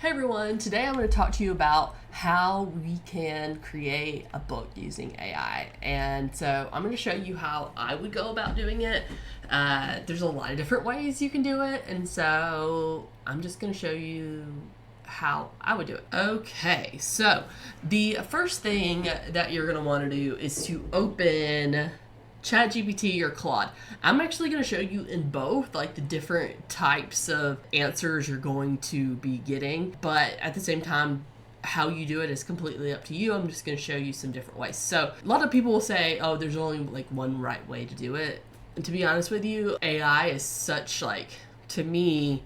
Hey everyone, today I'm going to talk to you about how we can create a book using AI. And so I'm going to show you how I would go about doing it. There's a lot of different ways you can do it, and so I'm just going to show you how I would do it. Okay, so the first thing that you're going to want to do is to open ChatGPT or Claude. I'm actually going to show you in both, like the different types of answers you're going to be getting, but at the same time, how you do it is completely up to you. I'm just going to show you some different ways. So a lot of people will say, oh, there's only like one right way to do it. And to be honest with you, AI is such like, to me,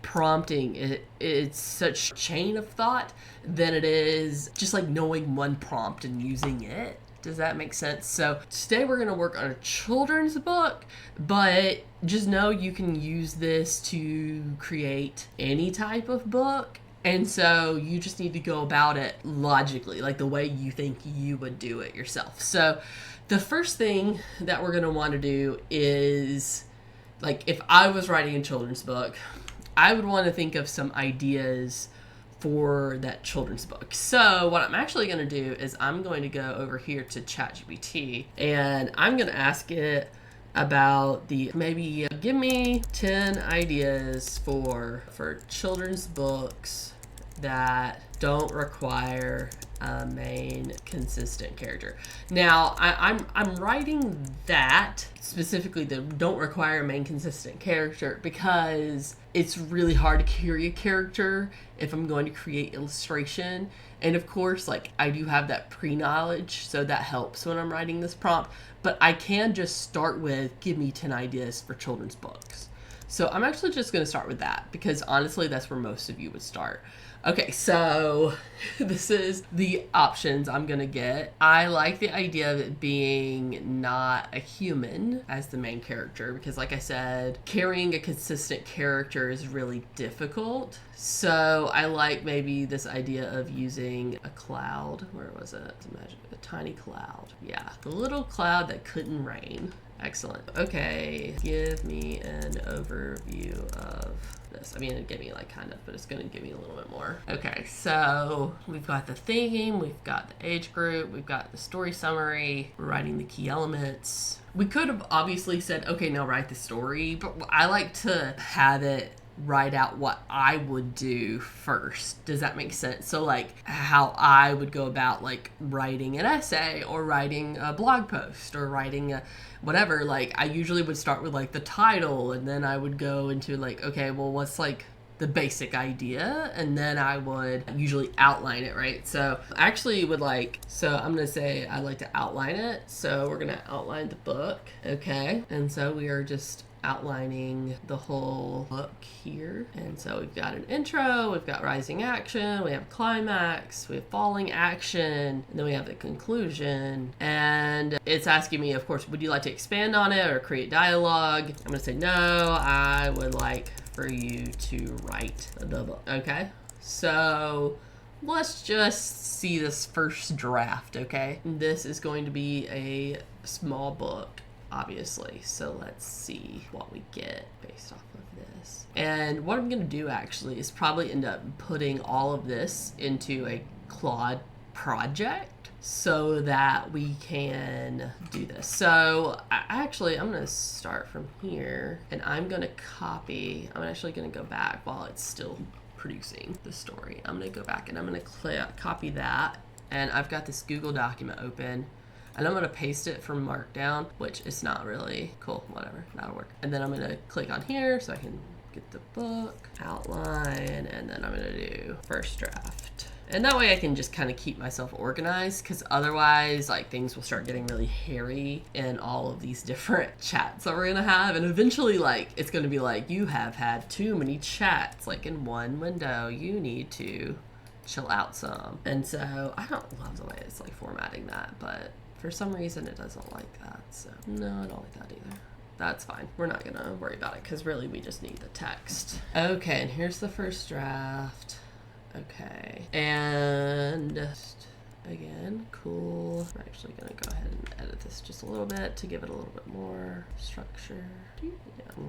prompting it's such chain of thought than it is just like knowing one prompt and using it. Does that make sense? So today we're going to work on a children's book, but just know you can use this to create any type of book. And so you just need to go about it logically, like the way you think you would do it yourself. So the first thing that we're going to want to do is, like, if I was writing a children's book, I would want to think of some ideas for that children's book. So what I'm actually going to do is I'm going to go over here to ChatGPT and I'm going to ask it about maybe give me 10 ideas for children's books that don't require a main consistent character. Now I'm writing that specifically that don't require a main consistent character because it's really hard to carry a character if I'm going to create illustration. And of course, like, I do have that pre-knowledge, so that helps when I'm writing this prompt. But I can just start with, give me 10 ideas for children's books. So I'm actually just going to start with that because honestly, that's where most of you would start. Okay, so this is the options I'm going to get. I like the idea of it being not a human as the main character because, like I said, carrying a consistent character is really difficult. So I like maybe this idea of using a cloud. Where was it? Imagine a tiny cloud. Yeah, the little cloud that couldn't rain. Excellent. Okay, give me an overview of this. I mean, it gave me like kind of, but it's going to give me a little bit more. Okay, so we've got the theme, we've got the age group, we've got the story summary, we're writing the key elements. We could have obviously said, okay, now write the story, but I like to have it write out what I would do first. Does that make sense? So like how I would go about like writing an essay or writing a blog post or writing a whatever. Like I usually would start with like the title and then I would go into like, okay, well, what's like the basic idea, and then I would usually outline it, right? So I actually would so I'm gonna say I like to outline it. So we're gonna outline the book. Okay, and so we are just outlining the whole book here. And so we've got an intro, we've got rising action, we have climax, we have falling action, and then we have the conclusion. And it's asking me, of course, would you like to expand on it or create dialogue? I'm gonna say no, I would like for you to write the book. Okay, so let's just see this first draft. Okay, this is going to be a small book, obviously, so let's see what we get based off of this. And what I'm going to do actually is probably end up putting all of this into a Claude project so that we can do this. So I'm going to start from here and I'm going to copy. I'm actually going to go back while it's still producing the story. I'm going to go back and I'm going to copy that, and I've got this Google document open. And I'm going to paste it from Markdown, which is not really cool. Whatever, that'll work. And then I'm going to click on here so I can get the book, outline, and then I'm going to do first draft. And that way I can just kind of keep myself organized, because otherwise like things will start getting really hairy in all of these different chats that we're going to have. And eventually like it's going to be like, you have had too many chats like in one window. You need to chill out some. And so I don't love the way it's like formatting that, but for some reason it doesn't like that. So no, I don't like that either. That's fine. We're not gonna worry about it because really we just need the text. Okay, and here's the first draft. Okay, and again. Cool. I'm actually gonna go ahead and edit this just a little bit to give it a little bit more structure. Yeah,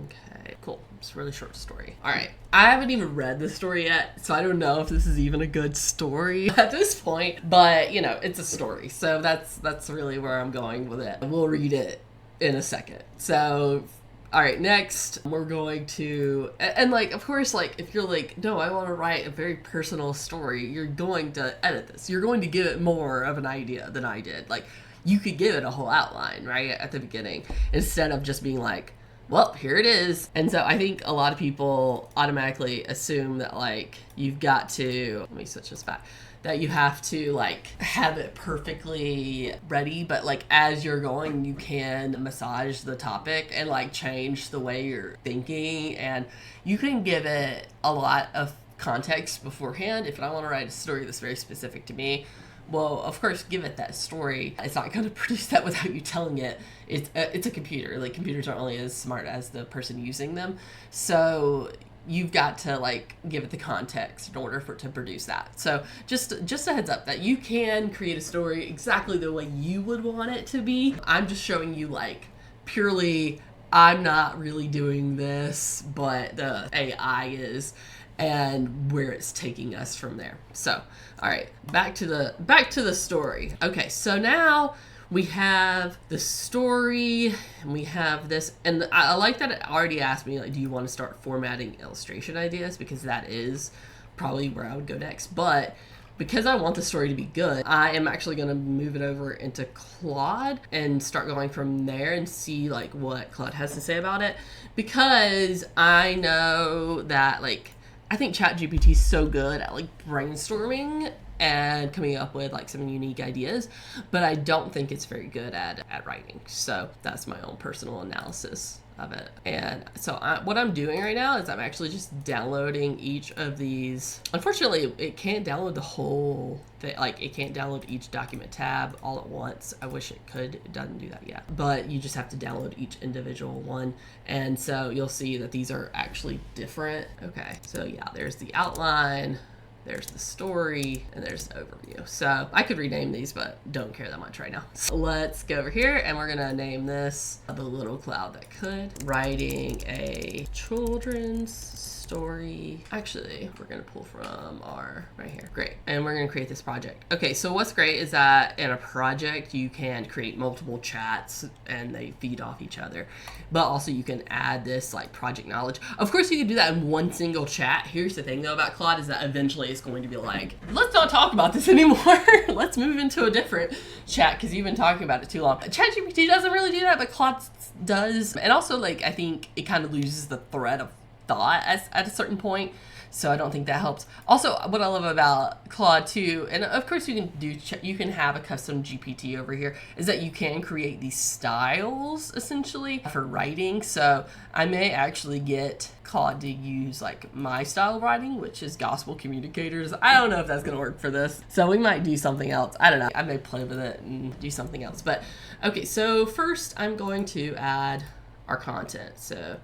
okay, cool. It's a really short story. All right, I haven't even read the story yet, so I don't know if this is even a good story at this point, but you know, it's a story. So that's really where I'm going with it. We'll read it in a second. So all right, next we're going to, and like, of course, like if you're like, no, I want to write a very personal story, you're going to edit this. You're going to give it more of an idea than I did. Like you could give it a whole outline, right, at the beginning, instead of just being like, well, here it is. And so I think a lot of people automatically assume that like you've got to, let me switch this back, that you have to like have it perfectly ready, but like as you're going, you can massage the topic and like change the way you're thinking, and you can give it a lot of context beforehand. If I want to write a story that's very specific to me, well, of course, give it that story. It's not going to produce that without you telling it. It's a computer. Like computers aren't only as smart as the person using them, so you've got to like give it the context in order for it to produce that. So just a heads up that you can create a story exactly the way you would want it to be. I'm just showing you like purely, I'm not really doing this, but the AI is, and where it's taking us from there. So, all right, back to the story. Okay, so now we have the story, and we have this, and I like that it already asked me, like, do you want to start formatting illustration ideas? Because that is probably where I would go next. But because I want the story to be good, I am actually going to move it over into Claude and start going from there and see like what Claude has to say about it. Because I know that like, I think ChatGPT is so good at like brainstorming and coming up with like some unique ideas, but I don't think it's very good at writing. So that's my own personal analysis of it. And so what I'm doing right now is I'm actually just downloading each of these. Unfortunately, it can't download the whole thing. Like it can't download each document tab all at once. I wish it could. It doesn't do that yet. But you just have to download each individual one. And so you'll see that these are actually different. Okay, so yeah, there's the outline, there's the story, and there's the overview. So I could rename these, but don't care that much right now. So let's go over here and we're gonna name this The Little Cloud That Could. Writing a children's story. Actually, we're gonna pull from our right here. Great. And we're gonna create this project. Okay, so what's great is that in a project you can create multiple chats and they feed off each other. But also you can add this like project knowledge. Of course you can do that in one single chat. Here's the thing though about Claude is that eventually it's going to be like, let's not talk about this anymore. Let's move into a different chat because you've been talking about it too long. ChatGPT doesn't really do that, but Claude does. And also like I think it kind of loses the thread of thought at a certain point, so I don't think that helps. Also, what I love about Claude too, and of course you can have a custom GPT over here, is that you can create these styles essentially for writing. So I may actually get Claude to use like my style of writing, which is gospel communicators. I don't know if that's gonna work for this, so we might do something else. I don't know. I may play with it and do something else. But okay, so first I'm going to add our content. So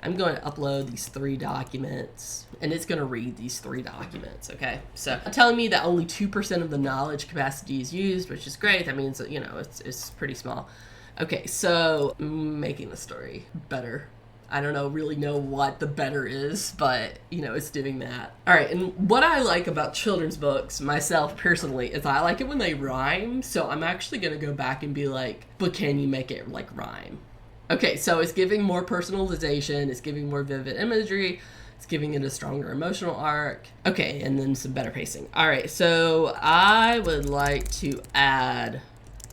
I'm going to upload these 3 documents and it's going to read these 3 documents. Okay. So telling me that only 2% of the knowledge capacity is used, which is great. That means that, you know, it's pretty small. Okay. So making the story better. I don't really know what the better is, but you know, it's doing that. All right. And what I like about children's books myself personally is I like it when they rhyme. So I'm actually going to go back and be like, but can you make it like rhyme? Okay, so it's giving more personalization, it's giving more vivid imagery, it's giving it a stronger emotional arc. Okay, and then some better pacing. All right, so I would like to add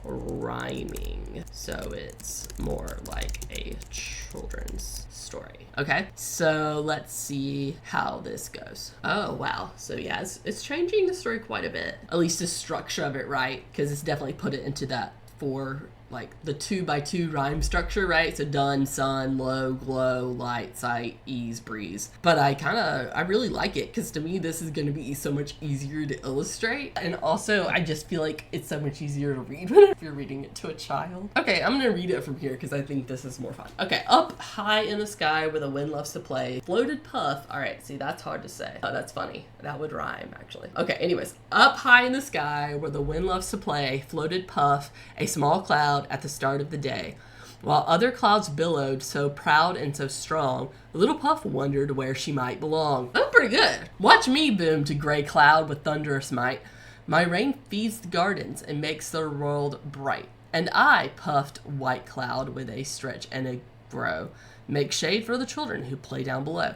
rhyming, so it's more like a children's story. Okay, so let's see how this goes. Oh, wow. So yeah, it's changing the story quite a bit, at least the structure of it, right? Because it's definitely put it into that 4 like the 2x2 rhyme structure, right? So dun, sun, low, glow, light, sight, ease, breeze. But I really like it because to me this is going to be so much easier to illustrate, and also I just feel like it's so much easier to read if you're reading it to a child. Okay, I'm gonna read it from here because I think this is more fun. Okay, up high in the sky where the wind loves to play, floated Puff. All right, see, that's hard to say. Oh, that's funny. That would rhyme actually. Okay, anyways, up high in the sky where the wind loves to play, floated Puff, a small cloud at the start of the day. While other clouds billowed so proud and so strong, little Puff wondered where she might belong. That's pretty good. Watch me, boomed a gray cloud with thunderous might. My rain feeds the gardens and makes the world bright. And I, puffed white cloud with a stretch and a grow, make shade for the children who play down below.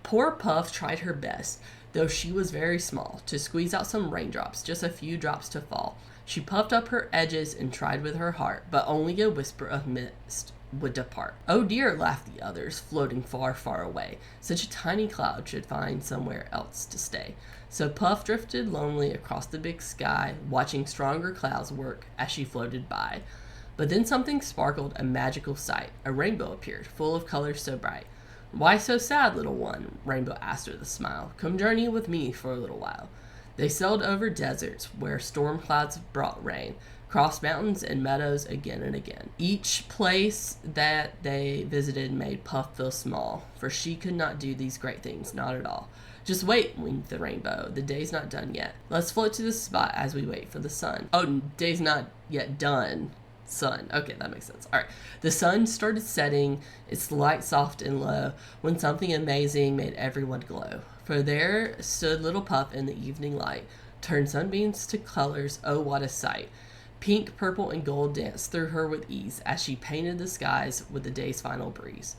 Poor Puff tried her best, though she was very small, to squeeze out some raindrops, just a few drops to fall. She puffed up her edges and tried with her heart, but only a whisper of mist would depart. Oh dear, laughed the others, floating far, far away. Such a tiny cloud should find somewhere else to stay. So Puff drifted lonely across the big sky, watching stronger clouds work as she floated by. But then something sparkled, a magical sight. A rainbow appeared, full of colors so bright. Why so sad, little one? Rainbow asked with a smile. Come journey with me for a little while. They sailed over deserts where storm clouds brought rain, crossed mountains and meadows again and again. Each place that they visited made Puff feel small, for she could not do these great things, not at all. Just wait, winked the rainbow. The day's not done yet. Let's float to the spot as we wait for the sun. Oh, day's not yet done. Sun. Okay, that makes sense. All right. The sun started setting, its light soft and low, when something amazing made everyone glow. For there stood little Puff in the evening light, turned sunbeams to colors, oh what a sight. Pink, purple, and gold danced through her with ease as she painted the skies with the day's final breeze.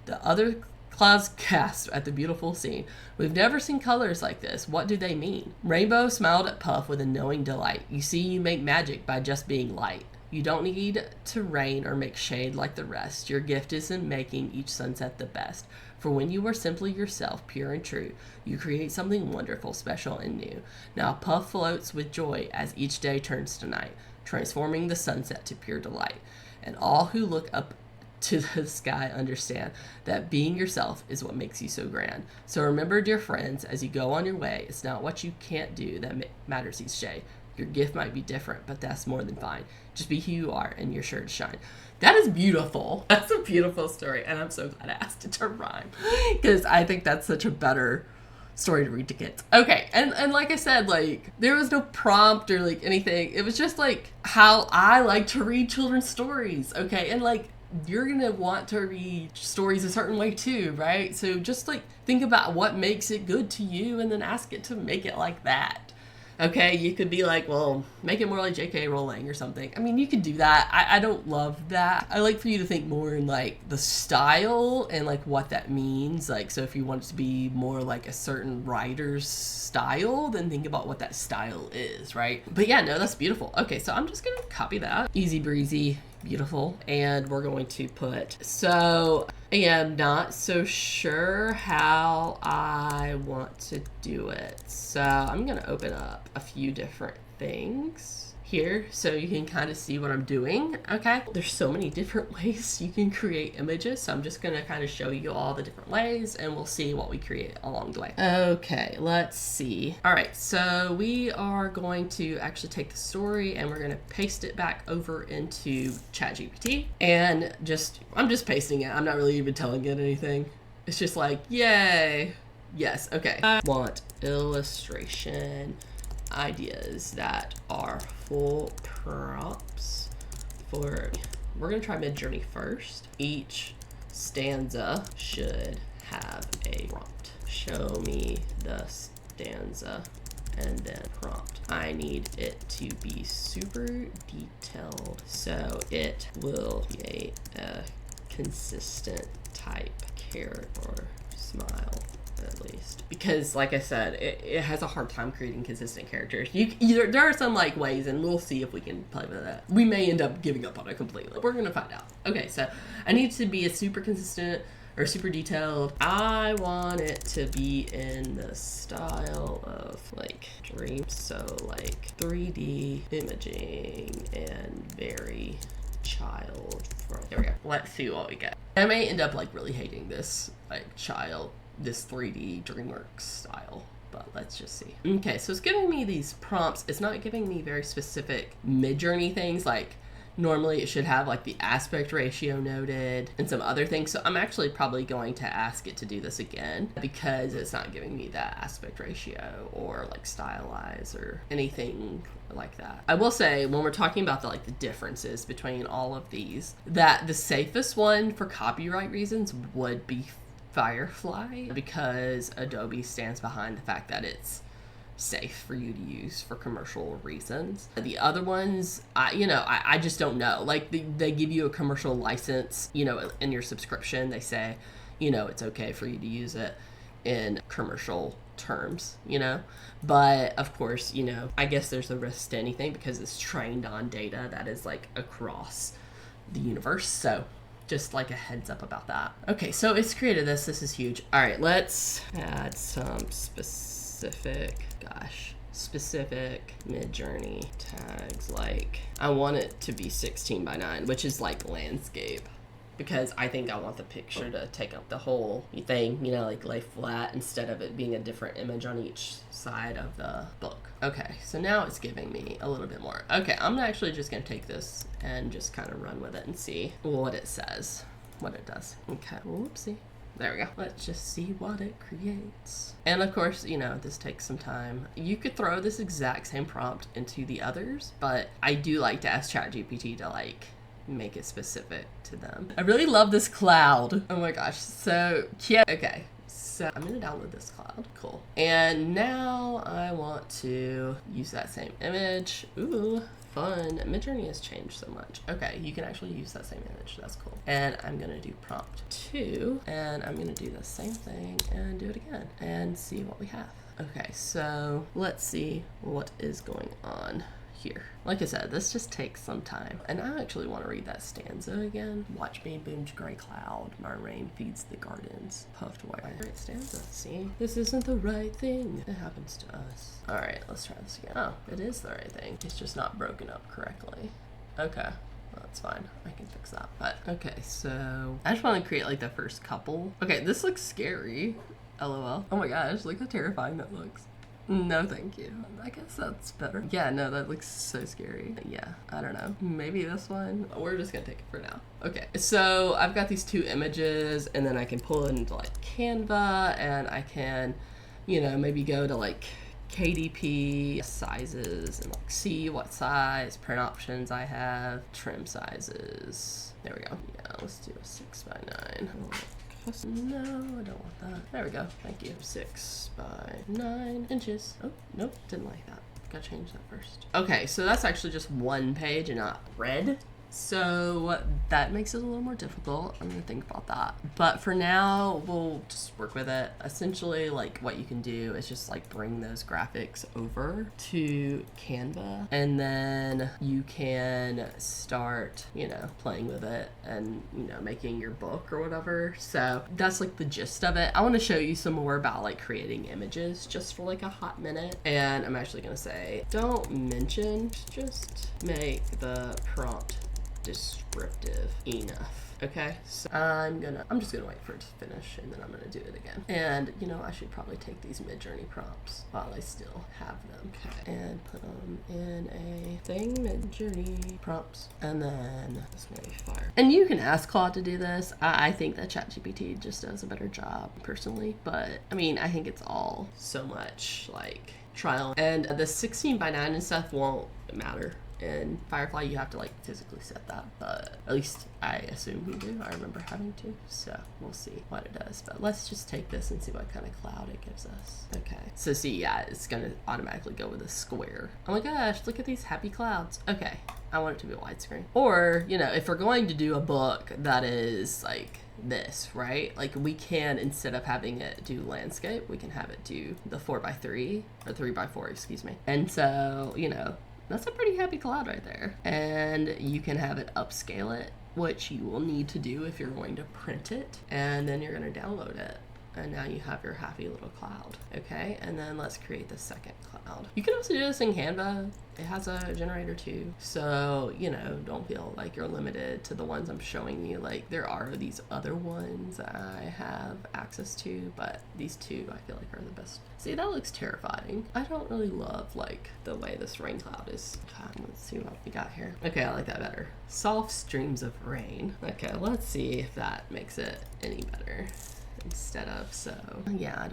The other clouds gasped at the beautiful scene. We've never seen colors like this. What do they mean? Rainbow smiled at Puff with a knowing delight. You see, you make magic by just being light. You don't need to rain or make shade like the rest. Your gift is in making each sunset the best. For when you are simply yourself, pure and true, you create something wonderful, special, and new. Now Puff floats with joy as each day turns to night, transforming the sunset to pure delight. And all who look up to the sky understand that being yourself is what makes you so grand. So remember, dear friends, as you go on your way, it's not what you can't do that matters each day. Your gift might be different, but that's more than fine. Just be who you are, and you're sure to shine. That is beautiful. That's a beautiful story, and I'm so glad I asked it to rhyme, because I think that's such a better story to read to kids. Okay, and like I said, like, there was no prompt or, like, anything. It was just, like, how I like to read children's stories, okay? And, like, you're gonna want to read stories a certain way, too, right? So just, like, think about what makes it good to you, and then ask it to make it like that. Okay, you could be like, well, make it more like J.K. Rowling or something. I mean, you could do that. I don't love that. I like for you to think more in, like, the style and, like, what that means. Like, so if you want it to be more like a certain writer's style, then think about what that style is, right? But yeah, no, that's beautiful. Okay, so I'm just gonna copy that. Easy breezy. Beautiful. And we're going to put, so I am not so sure how I want to do it. So I'm going to open up a few different things here so you can kind of see what I'm doing. Okay. There's so many different ways you can create images. So I'm just going to kind of show you all the different ways and we'll see what we create along the way. Okay, let's see. All right. So we are going to actually take the story and we're going to paste it back over into ChatGPT and I'm just pasting it. I'm not really even telling it anything. It's just like, yay. Yes. Okay. I want illustration ideas that are full prompts for, we're going to try Midjourney first. Each stanza should have a prompt. Show me the stanza and then prompt. I need it to be super detailed so it will be a consistent type character or smile. At least, because like I said, it has a hard time creating consistent characters. There are some like ways, and we'll see if we can play with that. We may end up giving up on it completely. We're gonna find out. Okay, so I need to be a super consistent or super detailed. I want it to be in the style of like dream, so like 3D imaging and very child. There we go. Let's see what we get. I may end up like really hating this this 3D DreamWorks style, but let's just see. Okay, so it's giving me these prompts. It's not giving me very specific Midjourney things. Like normally it should have like the aspect ratio noted and some other things. So I'm actually probably going to ask it to do this again because it's not giving me that aspect ratio or like stylize or anything like that. I will say when we're talking about the differences between all of these, that the safest one for copyright reasons would be Firefly, because Adobe stands behind the fact that it's safe for you to use for commercial reasons. The other ones, I just don't know. Like they give you a commercial license, in your subscription. They say, it's okay for you to use it in commercial terms, but of course, I guess there's a risk to anything because it's trained on data that is like across the universe. So just like a heads up about that. Okay, so it's created this. This is huge. All right, let's add some specific Midjourney tags. Like I want it to be 16:9, which is like landscape, because I think I want the picture to take up the whole thing, like lay flat instead of it being a different image on each side of the book. Okay, so now it's giving me a little bit more. Okay, I'm actually just gonna take this and just kind of run with it and see what it says, what it does. Okay, whoopsie. There we go. Let's just see what it creates. And of course, this takes some time. You could throw this exact same prompt into the others, but I do like to ask ChatGPT to make it specific to them. I really love this cloud. Oh my gosh. So yeah. Okay. So I'm gonna download this cloud. Cool. And now I want to use that same image. Ooh, fun. Midjourney has changed so much. Okay, you can actually use that same image. That's cool. And I'm gonna do prompt 2, and I'm gonna do the same thing and do it again and see what we have. Okay, so let's see what is going on here. Like I said, this just takes some time. And I actually want to read that stanza again. Watch me boomed gray cloud, my rain feeds the gardens, puffed white. Great stanza. See? This isn't the right thing. It happens to us. Alright, let's try this again. Oh, it is the right thing. It's just not broken up correctly. Okay. That's fine. I can fix that. But okay, so I just want to create the first couple. Okay, this looks scary. LOL. Oh my gosh, look how terrifying that looks. No, thank you. I guess that's better. Yeah, no, that looks so scary. Yeah, I don't know. Maybe this one. We're just gonna take it for now. Okay, so I've got these 2 images, and then I can pull it into Canva, and I can, maybe go to KDP sizes and see what size print options I have, trim sizes. There we go. Yeah, let's do a 6:9. No, I don't want that. There we go. Thank you. 6:9 inches. Oh, nope. Didn't like that. Gotta change that first. Okay, so that's actually just one page and not red. So that makes it a little more difficult. I'm gonna think about that. But for now, we'll just work with it. Essentially, what you can do is just bring those graphics over to Canva, and then you can start, playing with it and, making your book or whatever. So that's the gist of it. I want to show you some more about creating images just for a hot minute. And I'm actually gonna say, don't mention, just make the prompt descriptive enough. Okay, so I'm just gonna wait for it to finish, and then I'm gonna do it again. And I should probably take these Midjourney prompts while I still have them. Okay, and put them in a thing, Midjourney prompts, and then this may be fire. And you can ask Claude to do this. I think that ChatGPT just does a better job personally, but I mean, I think it's all so much trial, and the 16:9 and stuff won't matter. In Firefly, you have to physically set that, but at least I assume you do. I remember having to, so we'll see what it does. But let's just take this and see what kind of cloud it gives us. Okay, so see, yeah, it's gonna automatically go with a square. Oh my gosh, look at these happy clouds. Okay, I want it to be a widescreen. Or, if we're going to do a book that is this, right? We can, instead of having it do landscape, we can have it do the 4:3 or 3:4, excuse me. And so, that's a pretty happy cloud right there. And you can have it upscale it, which you will need to do if you're going to print it. And then you're going to download it. And now you have your happy little cloud. Okay, and then let's create the second cloud. You can also do this in Canva. It has a generator too. So, you know, don't feel like you're limited to the ones I'm showing you. Like, there are these other ones that I have access to, but these two I feel like are the best. See, that looks terrifying. I don't really love like the way this rain cloud is. Let's see what we got here. Okay, I like that better. Soft streams of rain. Okay, let's see if that makes it any better. Instead of so. Yeah, I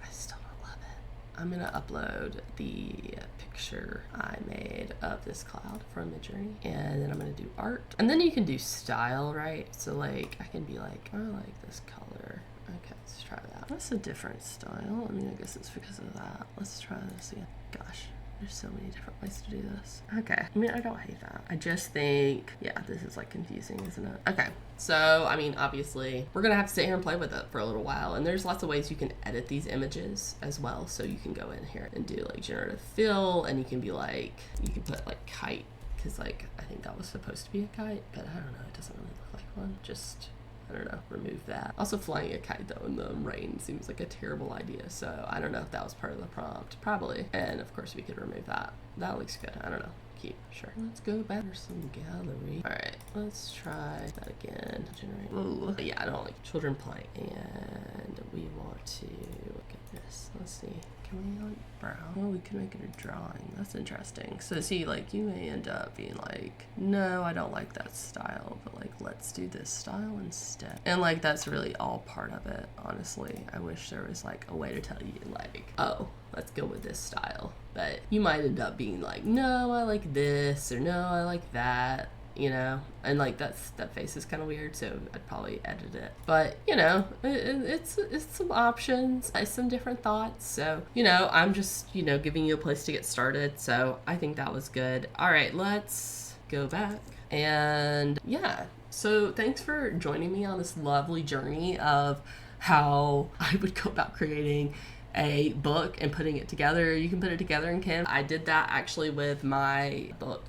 still don't love it. I'm gonna upload the picture I made of this cloud from Midjourney, and then I'm gonna do art. And then you can do style, right? So like I can be like, I like this color. Okay, let's try that. That's a different style. I mean, I guess it's because of that. Let's try this again. Gosh. There's so many different ways to do this. Okay, I mean, I don't hate that. I just think, yeah, this is like confusing, isn't it? Okay, so, I mean, obviously, we're gonna have to sit here and play with it for a little while, and there's lots of ways you can edit these images as well. So you can go in here and do like generative fill, and you can be like, you can put like kite, because like, I think that was supposed to be a kite, but I don't know, it doesn't really look like one. Just, I don't know, remove that. Also, flying a kite though in the rain seems like a terrible idea, so I don't know if that was part of the prompt. Probably. And of course we could remove that. That looks good. I don't know. Keep. Sure. Let's go back to some gallery. Alright, let's try that again. Generate. Ooh. Yeah, I don't like children playing. And we want to look at this. Let's see. Can we like brown? Oh, we can make it a drawing. That's interesting. So see, like you may end up being like, no, I don't like that style, but like let's do this style instead. And like that's really all part of it, honestly. I wish there was like a way to tell you like, oh, let's go with this style. But you might end up being like, no, I like this, or no, I like that. You know, and like that face is kind of weird, so I'd probably edit it. But you know, it's some options, some different thoughts. So you know, I'm just giving you a place to get started. So I think that was good. All right, let's go back and yeah. So thanks for joining me on this lovely journey of how I would go about creating a book and putting it together. You can put it together in Canva. I did that actually with my book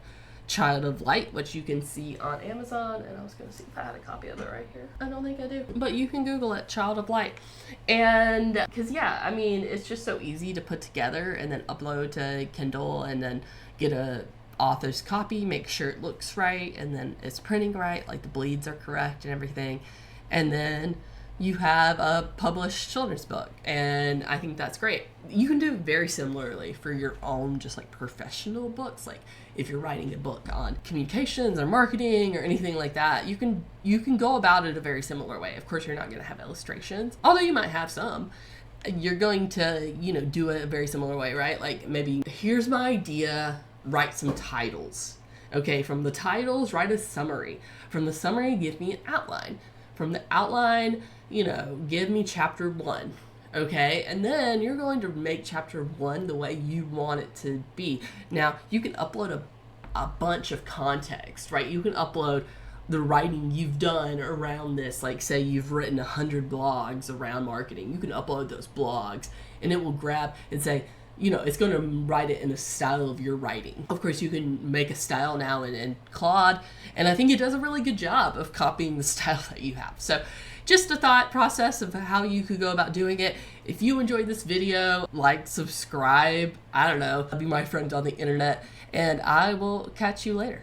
Child of Light, which you can see on Amazon, and I was gonna see if I had a copy of it right here. I don't think I do, but you can Google it, Child of Light. And because yeah, I mean, it's just so easy to put together and then upload to Kindle and then get a author's copy, make sure it looks right, and then it's printing right, like the bleeds are correct and everything, and then you have a published children's book, and I think that's great. You can do very similarly for your own just like professional books. Like if you're writing a book on communications or marketing or anything like that, you can go about it a very similar way. Of course, you're not going to have illustrations, although you might have some. You're going to, do it a very similar way, right? Like maybe here's my idea, write some titles. Okay, from the titles, write a summary. From the summary, give me an outline. From the outline, give me chapter 1, okay? And then you're going to make chapter 1 the way you want it to be. Now, you can upload a bunch of context, right? You can upload the writing you've done around this. Like, say you've written 100 blogs around marketing. You can upload those blogs, and it will grab and say, it's going to write it in the style of your writing. Of course, you can make a style now in Claude, and I think it does a really good job of copying the style that you have. So just a thought process of how you could go about doing it. If you enjoyed this video, like, subscribe, I don't know, be my friend on the internet, and I will catch you later.